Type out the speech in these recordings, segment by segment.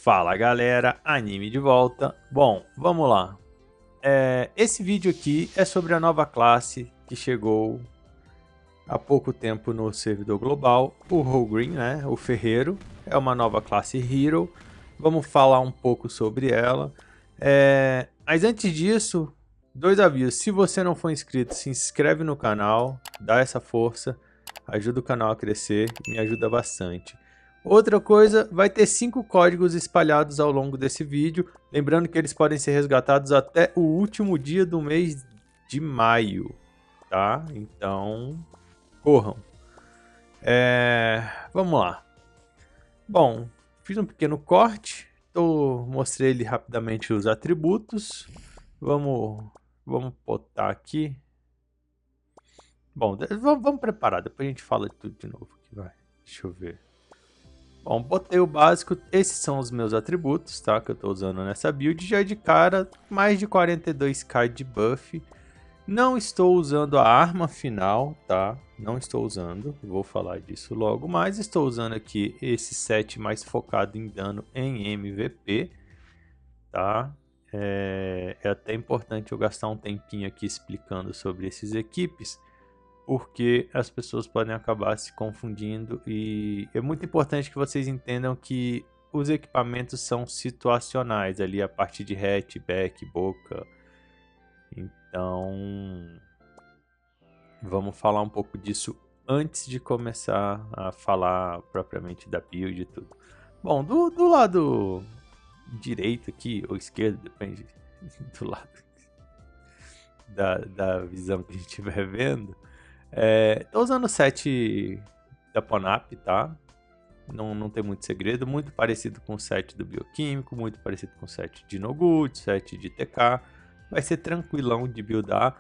Fala galera, anime de volta. Bom, vamos lá. Esse vídeo aqui é sobre a nova classe que chegou há pouco tempo no servidor global, o Holgreen, né? O ferreiro. É uma nova classe Hero. Vamos falar um pouco sobre ela. Mas antes disso, dois avisos. Se você não for inscrito, se inscreve no canal, dá essa força, ajuda o canal a crescer, me ajuda bastante. Outra coisa, vai ter 5 códigos espalhados ao longo desse vídeo, lembrando que eles podem ser resgatados até o último dia do mês de maio, tá? Então, corram. Vamos lá. Bom, fiz um pequeno corte, mostrei ele rapidamente os atributos. Vamos botar aqui. Bom, vamos preparar, depois a gente fala de tudo de novo aqui, vai. Deixa eu ver. Bom, botei o básico, esses são os meus atributos, tá? Que eu tô usando nessa build. Já de cara, mais de 42k de buff. Não estou usando a arma final, tá? Não estou usando, vou falar disso logo. Mas estou usando aqui esse set mais focado em dano em MVP, tá? É até importante eu gastar um tempinho aqui explicando sobre esses equipes, porque as pessoas podem acabar se confundindo e é muito importante que vocês entendam que os equipamentos são situacionais, ali a parte de hatch, back, boca. Então, vamos falar um pouco disso antes de começar a falar propriamente da build e tudo. Bom, do lado direito aqui, ou esquerdo, depende do lado da visão que a gente estiver vendo. Tô usando o set da Ponap, tá? Não tem muito segredo, muito parecido com o set do Bioquímico, muito parecido com o set de Nogut, set de TK. Vai ser tranquilão de buildar.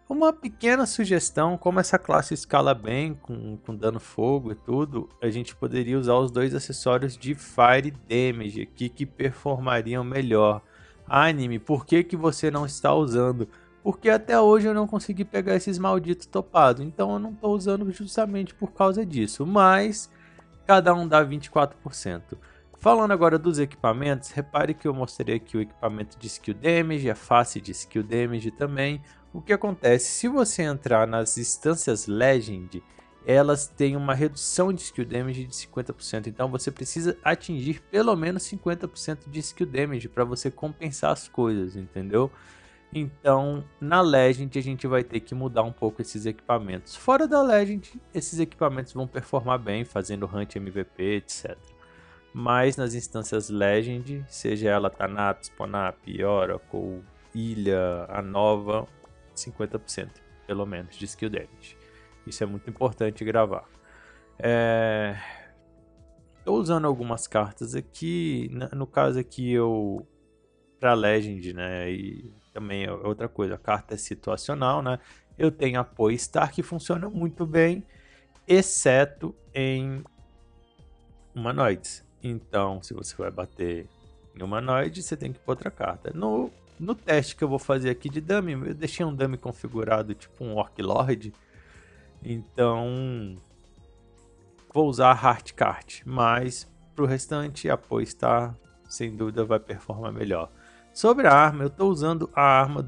Uma pequena sugestão, como essa classe escala bem, com dano fogo e tudo, a gente poderia usar os dois acessórios de Fire Damage aqui que performariam melhor. Anime, por que você não está usando? Porque até hoje eu não consegui pegar esses malditos topados, então eu não estou usando justamente por causa disso, mas cada um dá 24%. Falando agora dos equipamentos, repare que eu mostrei aqui o equipamento de Skill Damage, a face de Skill Damage também. O que acontece? Se você entrar nas instâncias Legend, elas têm uma redução de Skill Damage de 50%, então você precisa atingir pelo menos 50% de Skill Damage para você compensar as coisas, entendeu? Então, na Legend a gente vai ter que mudar um pouco esses equipamentos. Fora da Legend, esses equipamentos vão performar bem, fazendo Hunt MVP, etc. Mas nas instâncias Legend, seja ela Thanatos, Ponap, Oracle, Ilha, a nova, 50% pelo menos de Skill Damage. Isso é muito importante gravar. Estou usando algumas cartas aqui, no caso aqui eu para Legend, né? E também é outra coisa, a carta é situacional, né? Eu tenho apoio Star que funciona muito bem, exceto em humanoides. Então, se você vai bater em humanoide, você tem que pôr outra carta. No teste que eu vou fazer aqui de dummy, eu deixei um dummy configurado tipo um Orc Lord. Então, vou usar a Heart Card, mas para o restante, apoio Star sem dúvida vai performar melhor. Sobre a arma, eu estou usando a arma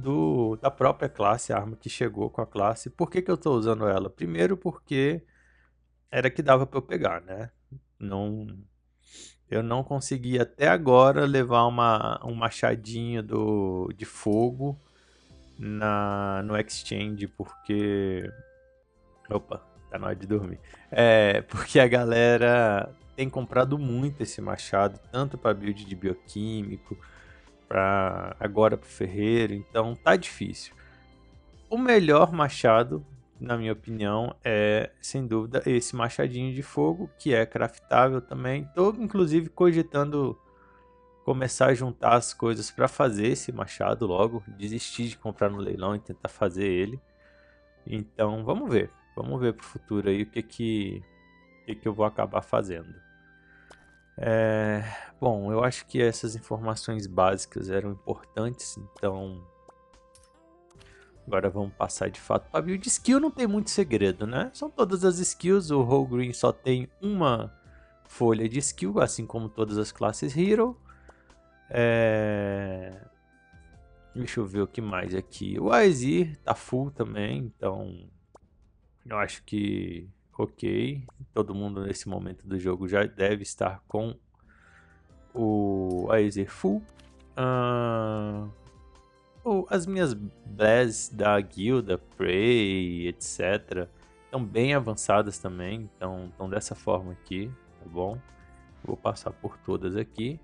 da própria classe, a arma que chegou com a classe. Por que eu estou usando ela? Primeiro porque era que dava para eu pegar, né? Eu não consegui até agora levar um machadinho de fogo no Exchange, porque... Opa, tá na hora de dormir. Porque a galera tem comprado muito esse machado, tanto para build de bioquímico, agora pro ferreiro, então tá difícil. O melhor machado, na minha opinião, é sem dúvida esse machadinho de fogo, que é craftável também. Tô inclusive cogitando começar a juntar as coisas para fazer esse machado logo, desistir de comprar no leilão e tentar fazer ele. Então vamos ver pro futuro aí o que eu vou acabar fazendo. Bom, eu acho que essas informações básicas eram importantes, então agora vamos passar de fato para a build. Skill não tem muito segredo, né? São todas as skills, o Holgreen só tem uma folha de skill, assim como todas as classes Hero. Deixa eu ver o que mais aqui. O Aesir tá full também, então eu acho que ok. Todo mundo nesse momento do jogo já deve estar com o Aesir full. As minhas Bless da guilda, Prey, etc. estão bem avançadas também, então estão dessa forma aqui, tá bom? Vou passar por todas aqui.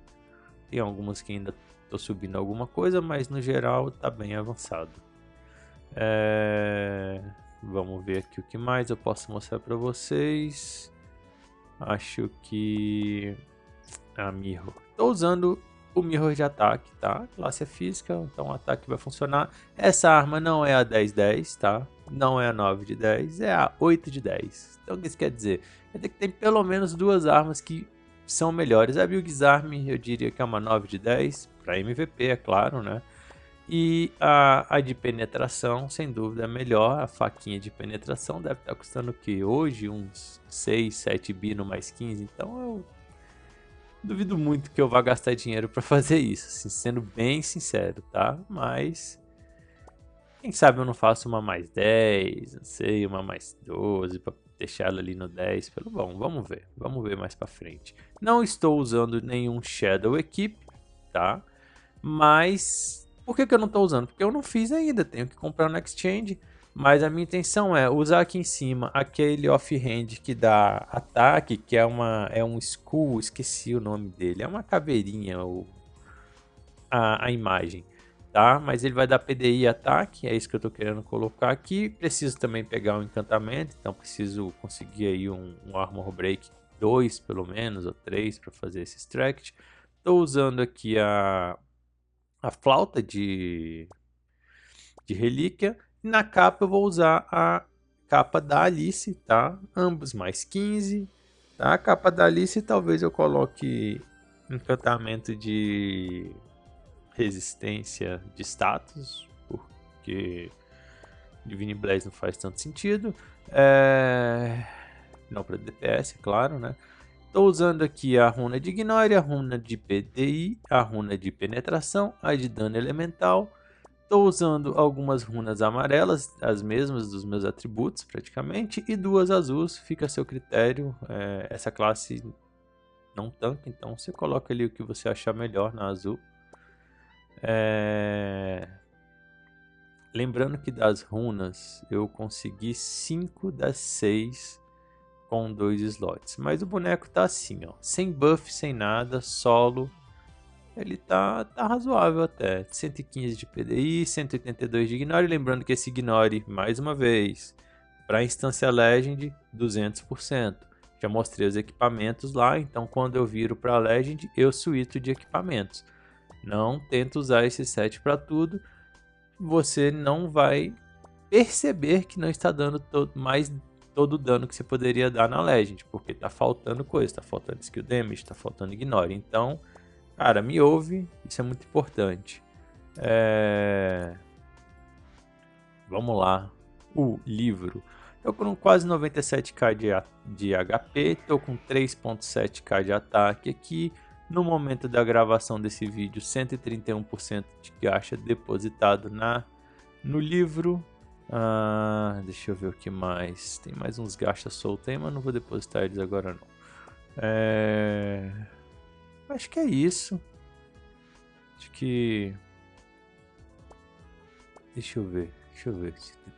Tem algumas que ainda estou subindo alguma coisa, mas no geral tá bem avançado. Vamos ver aqui o que mais eu posso mostrar para vocês. Acho que a Mirror. Estou usando o Mirror de ataque, tá? Classe é física, então o ataque vai funcionar. Essa arma não é a 10/10, tá? Não é a 9 de 10, é a 8 de 10. Então o que isso quer dizer? Quer dizer que tem pelo menos duas armas que são melhores. A Bilgisarm eu diria que é uma 9 de 10, para MVP, é claro, né? E a de penetração, sem dúvida, é melhor. A faquinha de penetração deve estar custando o que? Hoje uns 6, 7 bi no mais 15. Então eu duvido muito que eu vá gastar dinheiro para fazer isso, assim, sendo bem sincero, tá? Mas quem sabe eu não faço uma mais 10, não sei, uma mais 12 para deixar ela ali no 10. Bom, vamos ver mais para frente. Não estou usando nenhum Shadow Equip, tá? Mas por que eu não estou usando? Porque eu não fiz ainda, tenho que comprar no Exchange. Mas a minha intenção é usar aqui em cima aquele off-hand que dá ataque, que é um skull, esqueci o nome dele. É uma caveirinha a imagem, tá? Mas ele vai dar PDI e ataque, é isso que eu estou querendo colocar aqui. Preciso também pegar um encantamento, então preciso conseguir aí um Armor Break 2 pelo menos, ou 3 para fazer esse extract. Estou usando aqui a flauta de relíquia. E na capa eu vou usar a capa da Alice, tá? Ambos mais 15. Tá? A capa da Alice talvez eu coloque encantamento de resistência de status, porque Divine Blaze não faz tanto sentido. Não para DPS, claro, né? Estou usando aqui a runa de Ignore, a runa de PDI, a runa de penetração, a de dano elemental. Estou usando algumas runas amarelas, as mesmas dos meus atributos praticamente, e duas azuis, fica a seu critério. Essa classe não tanca, então você coloca ali o que você achar melhor na azul. Lembrando que das runas eu consegui 5 das 6 com 2 slots, mas o boneco tá assim, ó, sem buff, sem nada, solo. Ele tá razoável até. 115 de PDI, 182 de Ignore. Lembrando que esse Ignore, mais uma vez, para instância Legend, 200%. Já mostrei os equipamentos lá, então quando eu viro para Legend, eu switcho de equipamentos. Não tento usar esse set para tudo. Você não vai perceber que não está dando mais todo o dano que você poderia dar na Legend, porque está faltando coisa, está faltando skill damage, está faltando Ignore. Então, cara, me ouve, isso é muito importante. Vamos lá. O livro. Tô com quase 97k de HP, tô com 3.7k de ataque aqui. No momento da gravação desse vídeo, 131% de gacha depositado no livro. Deixa eu ver o que mais. Tem mais uns gachas soltos aí, mas não vou depositar eles agora não. Acho que é isso. Acho que... Deixa eu ver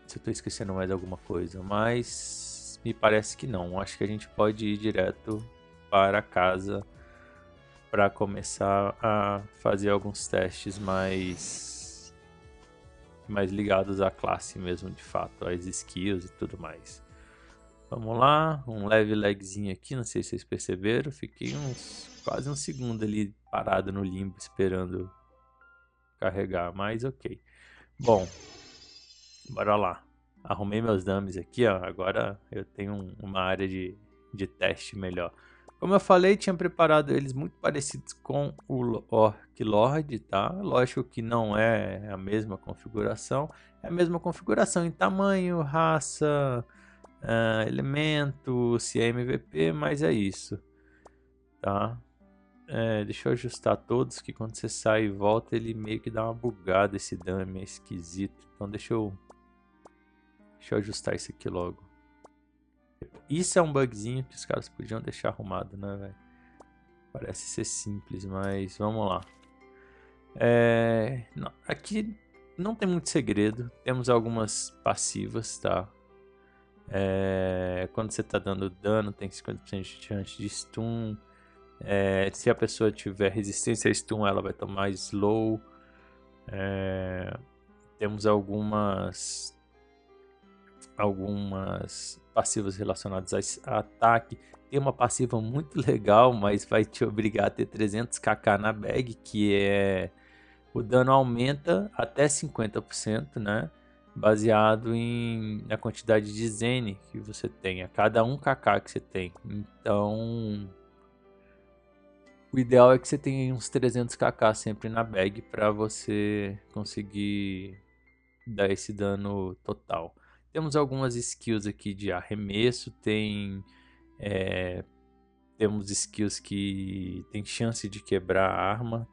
se eu tô esquecendo mais alguma coisa, mas me parece que não. Acho que a gente pode ir direto para casa para começar a fazer alguns testes mais ligados à classe mesmo, de fato, às skills e tudo mais. Vamos lá, um leve lagzinho aqui, não sei se vocês perceberam, fiquei quase um segundo ali parado no limbo esperando carregar, mas ok. Bom, bora lá. Arrumei meus dummies aqui, ó. Agora eu tenho uma área de teste melhor. Como eu falei, tinha preparado eles muito parecidos com o Orc Lord, tá? Lógico que não é a mesma configuração. É a mesma configuração em tamanho, raça, elemento, se é MVP, mas é isso, tá? Deixa eu ajustar todos, que quando você sai e volta, ele meio que dá uma bugada, esse dummy é esquisito. Então deixa eu ajustar isso aqui logo. Isso é um bugzinho que os caras podiam deixar arrumado, né, velho? Parece ser simples, mas vamos lá. Aqui não tem muito segredo. Temos algumas passivas, tá? Quando você tá dando dano, tem 50% de chance de stun. Se a pessoa tiver resistência a stun, ela vai tomar slow. Temos algumas passivas relacionadas a ataque. Tem uma passiva muito legal, mas vai te obrigar a ter 300kk na bag, que é o dano aumenta até 50%, né? Baseado na quantidade de Zen que você tem, a cada 1kk que você tem. Então, o ideal é que você tenha uns 300kk sempre na bag para você conseguir dar esse dano total. Temos algumas skills aqui de arremesso, temos skills que tem chance de quebrar a arma,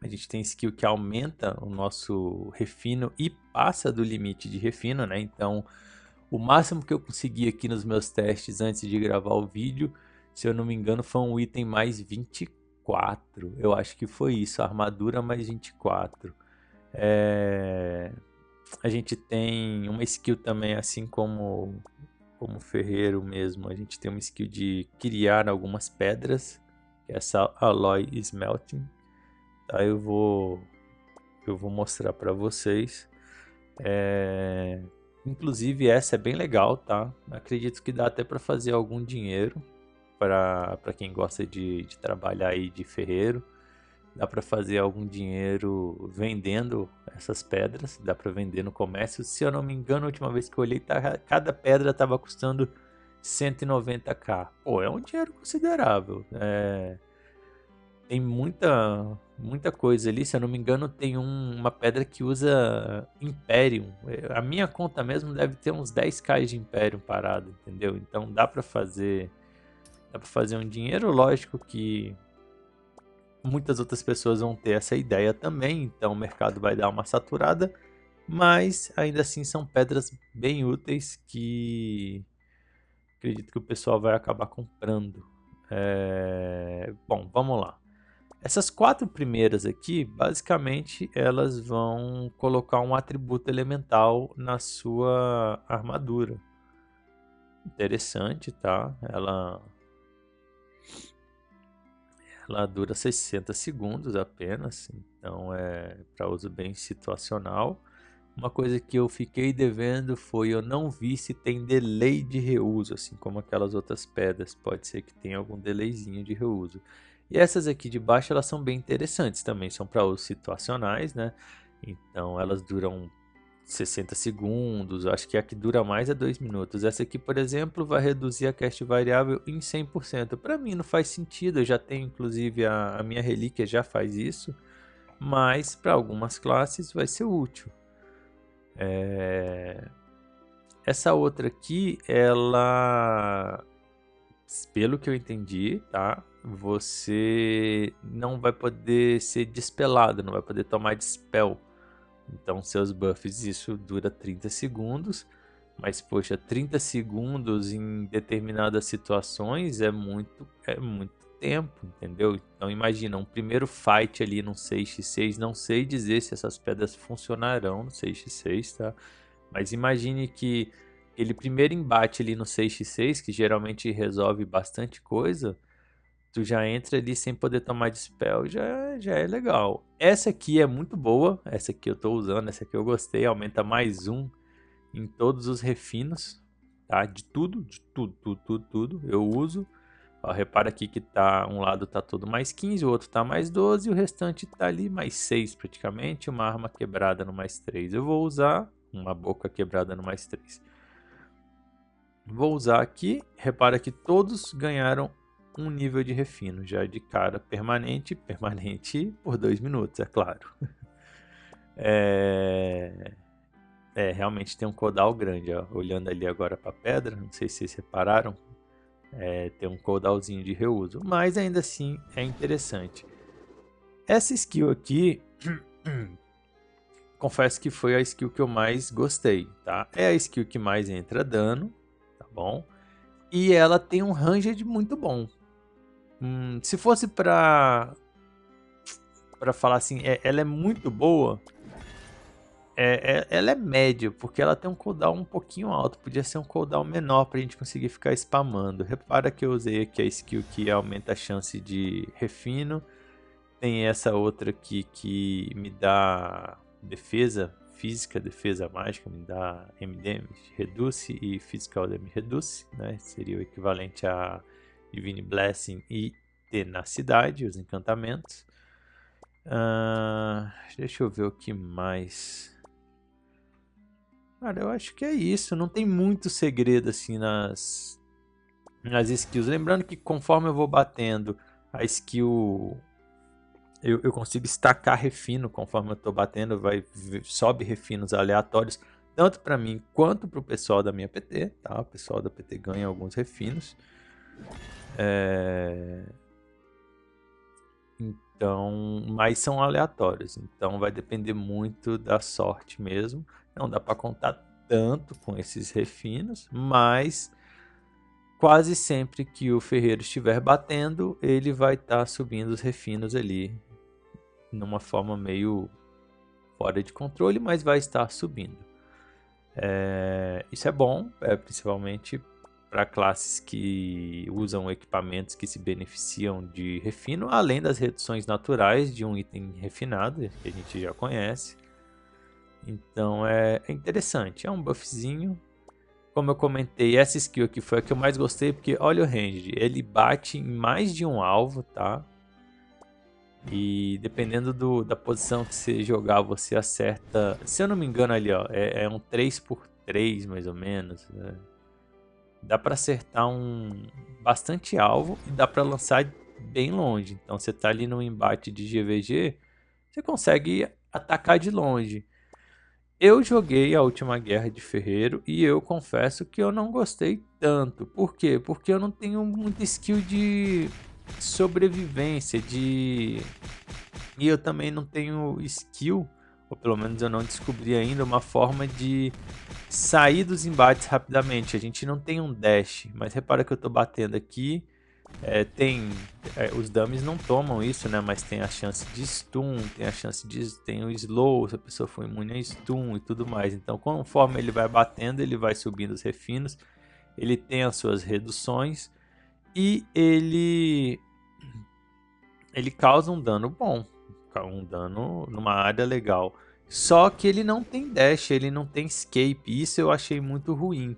a gente tem skill que aumenta o nosso refino e passa do limite de refino, né? Então, o máximo que eu consegui aqui nos meus testes antes de gravar o vídeo, se eu não me engano, foi um item mais 24. Eu acho que foi isso, armadura mais 24. A gente tem uma skill também, assim como ferreiro mesmo, a gente tem uma skill de criar algumas pedras, que é essa Alloy Smelting. Tá, eu vou mostrar para vocês. Inclusive essa é bem legal, tá? Acredito que dá até para fazer algum dinheiro para quem gosta de trabalhar aí de ferreiro. Dá para fazer algum dinheiro vendendo essas pedras, dá para vender no comércio. Se eu não me engano, a última vez que eu olhei, cada pedra estava custando 190k. Pô, é um dinheiro considerável. Tem muita coisa ali. Se eu não me engano, tem uma pedra que usa Imperium. A minha conta mesmo deve ter uns 10k de Imperium parado, entendeu? Então dá para fazer um dinheiro. Lógico que muitas outras pessoas vão ter essa ideia também, então o mercado vai dar uma saturada, mas ainda assim são pedras bem úteis que acredito que o pessoal vai acabar comprando. Bom, vamos lá. Essas 4 primeiras aqui, basicamente, elas vão colocar um atributo elemental na sua armadura. Interessante, tá? Ela dura 60 segundos apenas, então é para uso bem situacional. Uma coisa que eu fiquei devendo foi eu não vi se tem delay de reuso, assim como aquelas outras pedras. Pode ser que tenha algum delayzinho de reuso. E essas aqui de baixo elas são bem interessantes também, são para usos situacionais, né? Então elas duram 60 segundos, acho que a que dura mais é 2 minutos. Essa aqui, por exemplo, vai reduzir a cast variável em 100%. Para mim não faz sentido, eu já tenho inclusive a minha relíquia já faz isso, mas para algumas classes vai ser útil. Essa outra aqui, ela, pelo que eu entendi, tá? Você não vai poder ser dispelado, não vai poder tomar dispel. Então seus buffs, isso dura 30 segundos. Mas poxa, 30 segundos em determinadas situações é muito tempo, entendeu? Então imagina, um primeiro fight ali no 6x6, não sei dizer se essas pedras funcionarão no 6x6, tá? Mas imagine que aquele primeiro embate ali no 6x6, que geralmente resolve bastante coisa, tu já entra ali sem poder tomar dispel, já é legal. Essa aqui é muito boa, essa aqui eu tô usando, essa aqui eu gostei, aumenta mais 1 em todos os refinos, tá? De tudo, tudo, eu uso. Ó, repara aqui que tá, um lado tá todo mais 15, o outro tá mais 12, e o restante tá ali mais 6 praticamente, uma arma quebrada no mais 3. Eu vou usar uma boca quebrada no mais 3. Vou usar aqui, repara que todos ganharam um nível de refino, já de cara permanente por 2 minutos, é claro. Realmente tem um caudal grande, ó. Olhando ali agora para a pedra, não sei se vocês repararam, ter um cooldownzinho de reuso, mas ainda assim é interessante. Essa skill aqui, confesso que foi a skill que eu mais gostei, tá? É a skill que mais entra dano, tá bom? E ela tem um ranged muito bom. Se fosse pra falar assim, ela é muito boa, ela é média, porque ela tem um cooldown um pouquinho alto. Podia ser um cooldown menor pra gente conseguir ficar spamando. Repara que eu usei aqui a skill que aumenta a chance de refino. Tem essa outra aqui que me dá defesa física, defesa mágica, me dá MD Reduce e Physical Damage Reduce, né? Seria o equivalente a Divine Blessing e Tenacidade, os encantamentos. Deixa eu ver o que mais. Cara, eu acho que é isso. Não tem muito segredo assim nas skills. Lembrando que conforme eu vou batendo, a skill eu consigo estacar refino conforme eu tô batendo, sobe refinos aleatórios, tanto para mim quanto para o pessoal da minha PT, tá? O pessoal da PT ganha alguns refinos. Então, mas são aleatórios, então vai depender muito da sorte mesmo. Não dá para contar tanto com esses refinos, mas quase sempre que o ferreiro estiver batendo, ele vai estar subindo os refinos ali numa forma meio fora de controle, mas vai estar subindo. Isso é bom, principalmente para classes que usam equipamentos que se beneficiam de refino, além das reduções naturais de um item refinado, que a gente já conhece. Então é interessante, é um buffzinho. Como eu comentei, essa skill aqui foi a que eu mais gostei, porque olha o range, ele bate em mais de um alvo, tá? E dependendo da posição que você jogar, você acerta. Se eu não me engano, ali, ó, é um 3x3 mais ou menos. Né? Dá para acertar bastante alvo e dá para lançar bem longe. Então você tá ali no embate de GVG, você consegue atacar de longe. Eu joguei a última guerra de ferreiro e eu confesso que eu não gostei tanto. Por quê? Porque eu não tenho muita skill de sobrevivência, e eu também não tenho skill, ou pelo menos eu não descobri ainda uma forma de sair dos embates rapidamente. A gente não tem um dash, mas repara que eu tô batendo aqui. Os dummies não tomam isso, né? Mas tem a chance de stun, tem o slow, se a pessoa for imune a stun e tudo mais. Então, conforme ele vai batendo, ele vai subindo os refinos, ele tem as suas reduções e ele causa um dano bom, um dano numa área legal. Só que ele não tem dash, ele não tem escape. Isso eu achei muito ruim,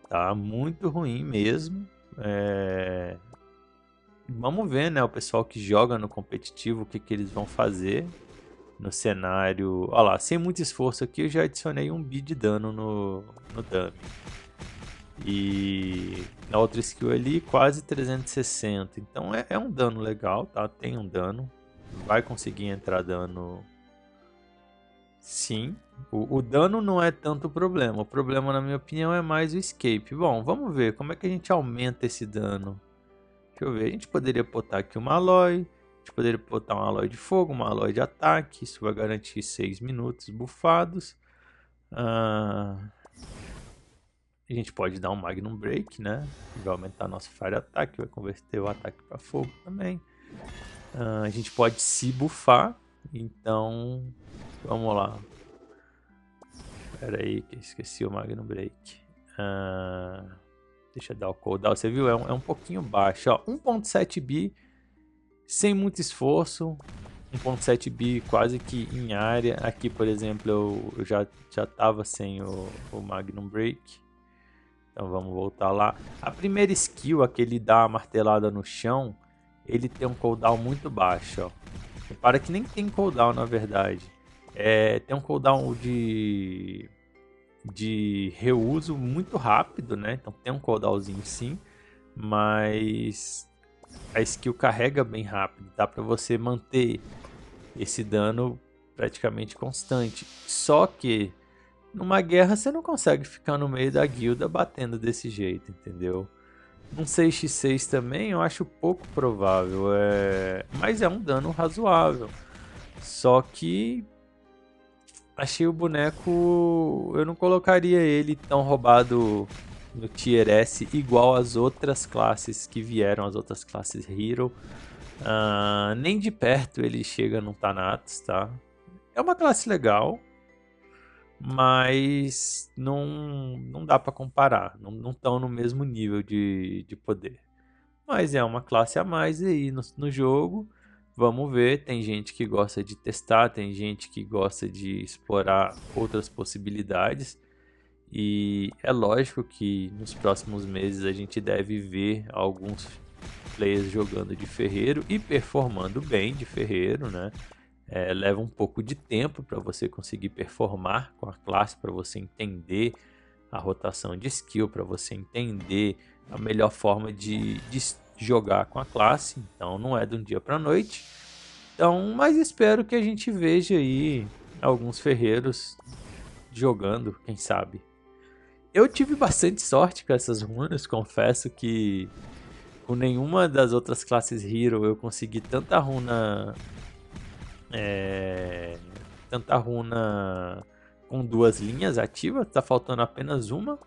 tá? Muito ruim mesmo. Vamos ver, né? O pessoal que joga no competitivo, o que eles vão fazer no cenário. Olha lá, sem muito esforço aqui, eu já adicionei 1 bi de dano no dummy. E na outra skill ali, quase 360. Então é um dano legal, tá? Tem um dano. Vai conseguir entrar dano. Sim. O dano não é tanto o problema. O problema, na minha opinião, é mais o escape. Bom, vamos ver como é que a gente aumenta esse dano. Deixa eu ver. A gente poderia botar aqui uma Aloy. A gente poderia botar uma Aloy de fogo, uma Aloy de ataque. Isso vai garantir 6 minutos bufados. A gente pode dar um Magnum Break, né? Vai aumentar nosso Fire Attack, vai converter o ataque para fogo também. A gente pode se buffar, então vamos lá. Espera aí que eu esqueci o Magnum Break. Deixa eu dar o cooldown, você viu? É um pouquinho baixo, ó. 1.7 bi, sem muito esforço. 1.7 bi quase que em área. Aqui, por exemplo, eu já tava sem o Magnum Break. Então vamos voltar lá. A primeira skill, aquele dá a martelada no chão, ele tem um cooldown muito baixo, ó. Repara que nem tem cooldown na verdade. Tem um cooldown de reuso muito rápido, né? Então tem um cooldownzinho sim, mas a skill carrega bem rápido. Dá para você manter esse dano praticamente constante. Só que numa guerra você não consegue ficar no meio da guilda batendo desse jeito, entendeu? Um 6x6 também eu acho pouco provável, mas é um dano razoável. Só que achei o boneco, eu não colocaria ele tão roubado no Tier S igual as outras classes que vieram, as outras classes Hero. Nem de perto ele chega no Thanatos, tá? É uma classe legal, mas não dá para comparar, não estão no mesmo nível de poder. Mas é uma classe a mais aí no jogo. Vamos ver, tem gente que gosta de testar, tem gente que gosta de explorar outras possibilidades. E é lógico que nos próximos meses a gente deve ver alguns players jogando de ferreiro e performando bem de ferreiro, né? Leva um pouco de tempo para você conseguir performar com a classe, para você entender a rotação de skill, para você entender a melhor forma de jogar com a classe. Então não é de um dia para noite. Então, mas espero que a gente veja aí alguns ferreiros jogando, quem sabe. Eu tive bastante sorte com essas runas, confesso que com nenhuma das outras classes Hero eu consegui tanta runa com 2 linhas ativas, tá faltando apenas uma.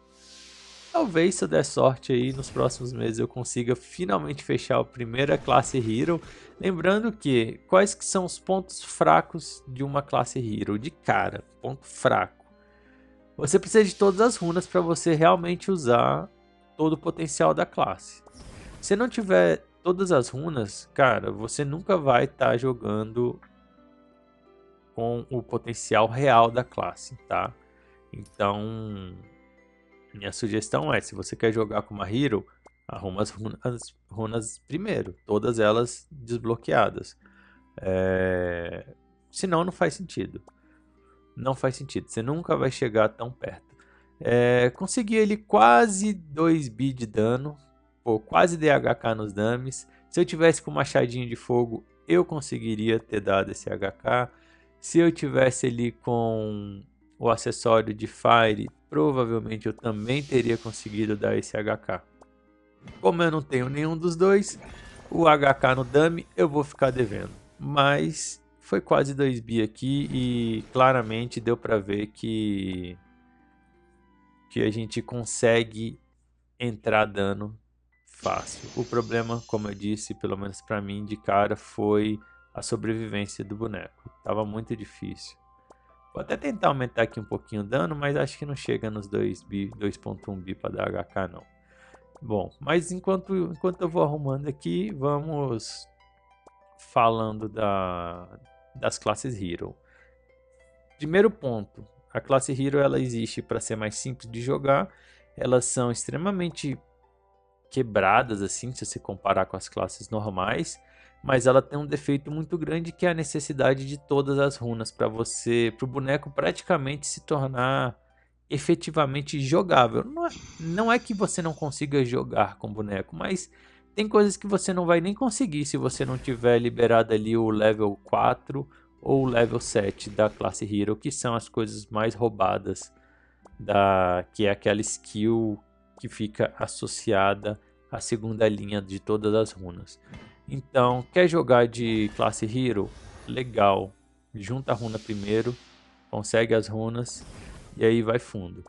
Talvez se eu der sorte aí nos próximos meses eu consiga finalmente fechar a primeira classe Hero. Lembrando que quais que são os pontos fracos de uma classe Hero? De cara, ponto fraco. Você precisa de todas as runas para você realmente usar todo o potencial da classe. Se não tiver todas as runas, cara, você nunca vai estar jogando com o potencial real da classe, tá? Então, minha sugestão é, se você quer jogar com uma Hero, arruma as runas primeiro, todas elas desbloqueadas. Senão não faz sentido. Não faz sentido, você nunca vai chegar tão perto. Consegui ele quase 2B de dano, pô, quase DHK nos dummies. Se eu tivesse com machadinho de fogo, eu conseguiria ter dado esse HK. Se eu tivesse ali com o acessório de Fire, provavelmente eu também teria conseguido dar esse HK. Como eu não tenho nenhum dos dois, o HK no dummy eu vou ficar devendo. Mas foi quase 2B aqui e claramente deu para ver que a gente consegue entrar dano fácil. O problema, como eu disse, pelo menos para mim de cara, foi a sobrevivência do boneco. Tava muito difícil. Vou até tentar aumentar aqui um pouquinho o dano, mas acho que não chega nos 2.1B para dar HK não. Bom, mas enquanto eu vou arrumando aqui, vamos falando das classes Hero. Primeiro ponto, a classe Hero ela existe para ser mais simples de jogar. Elas são extremamente quebradas assim, se você comparar com as classes normais, mas ela tem um defeito muito grande que é a necessidade de todas as runas para o boneco praticamente se tornar efetivamente jogável. Não é que você não consiga jogar com o boneco, mas tem coisas que você não vai nem conseguir se você não tiver liberado ali o level 4 ou o level 7 da classe Hero, que são as coisas mais roubadas, que é aquela skill que fica associada à segunda linha de todas as runas. Então, quer jogar de classe Hero? Legal. Junta a runa primeiro, consegue as runas e aí vai fundo.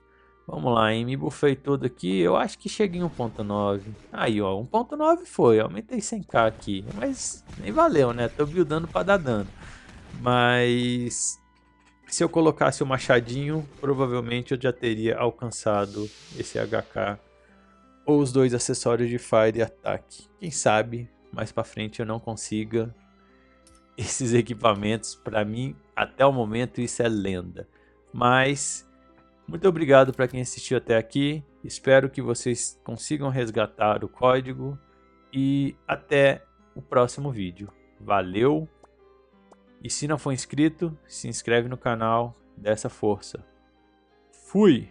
Vamos lá, hein? Me bufei tudo aqui. Eu acho que cheguei em 1.9. Aí, ó, 1.9 foi. Aumentei 100k aqui. Mas nem valeu, né? Tô buildando pra dar dano. Mas se eu colocasse o machadinho, provavelmente eu já teria alcançado esse HK ou os 2 acessórios de Fire e ataque. Quem sabe mais pra frente eu não consiga esses equipamentos. Pra mim, até o momento, isso é lenda. Mas muito obrigado para quem assistiu até aqui. Espero que vocês consigam resgatar o código e até o próximo vídeo. Valeu! E se não for inscrito, se inscreve no canal, dá essa força. Fui!